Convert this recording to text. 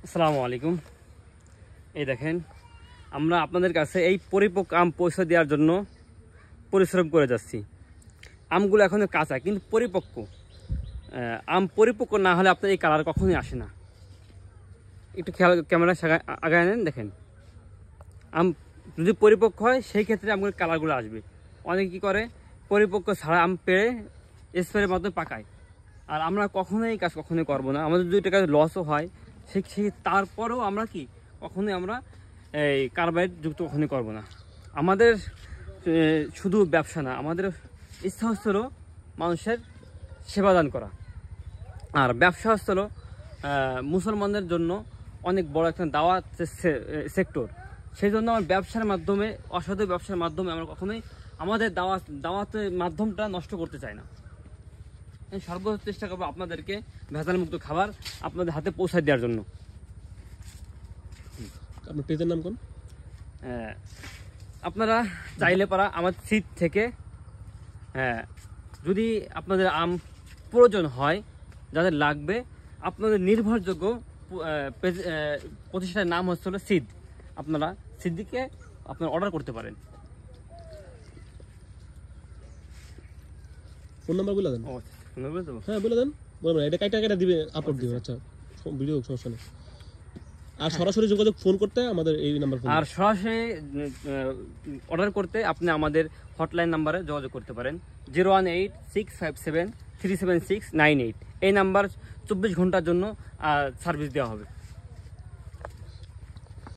আসসালামু আলাইকুম। এই দেখেন, আমরা আপনাদের কাছে এই পরিপক্ক আম পৌঁছে দেওয়ার জন্য পরিশ্রম করে যাচ্ছি। আমগুলো এখনও কাঁচা কিন্তু পরিপক্ক। আম পরিপক্ক না হলে আপনার এই কালার কখনোই আসে না। একটু খেয়াল, ক্যামেরা আগায় নেন, দেখেন আম যদি পরিপক্ক হয় সেই ক্ষেত্রে আমগুলো কালারগুলো আসবে। অনেকে কী করে, পরিপক্ক ছাড়া আম পেড়ে স্প্রের মাধ্যমে পাকায়। আর আমরা কখনোই কাজ করবো না। আমাদের যদি টাকা লসও হয় সেই তারপরেও আমরা কখনোই আমরা এই কার্বাইড যুক্ত কখনোই করবো না। আমাদের শুধু ব্যবসা না, আমাদের ইচ্ছা হচ্ছিল মানুষের সেবাদান করা। আর ব্যবসা হচ্ছিল মুসলমানদের জন্য অনেক বড় একটা দাওয়াত সেক্টর। সেই জন্য আমার ব্যবসার মাধ্যমে, অসাধু ব্যবসার মাধ্যমে আমরা কখনোই আমাদের দাওয়াতের মাধ্যমটা নষ্ট করতে চাই না। সর্বোচ্চ চেষ্টা করবো আপনাদেরকে ভেজাল মুক্ত খাবার আপনাদের হাতে পৌঁছায় দেওয়ার জন্য। আপনার পেজের নাম কোন? আপনারা চাইলে পারা আমার সিট থেকে যদি আপনাদের আম প্রয়োজন হয়, যাদের লাগবে, আপনাদের নির্ভরযোগ্য প্রতিষ্ঠানের নাম হচ্ছে সিদ। আপনারা সিদ্দিকে আপনারা অর্ডার করতে পারেন। ফোন নাম্বার বলে দেন। হ্যাঁ বলে দেন, বলবেন এটা কাইটা দিবে, আপলোড দিবে। আচ্ছা, ভিডিও সমস্যা নেই। আর সরাসরি যোগাযোগ ফোন করতে আমাদের এই নাম্বার, আর সরাসরি অর্ডার করতে আপনি আমাদের হটলাইন নাম্বারে যোগাযোগ করতে পারেন 018-657-37698। এই নাম্বার 24 ঘন্টার জন্য সার্ভিস দেওয়া হবে।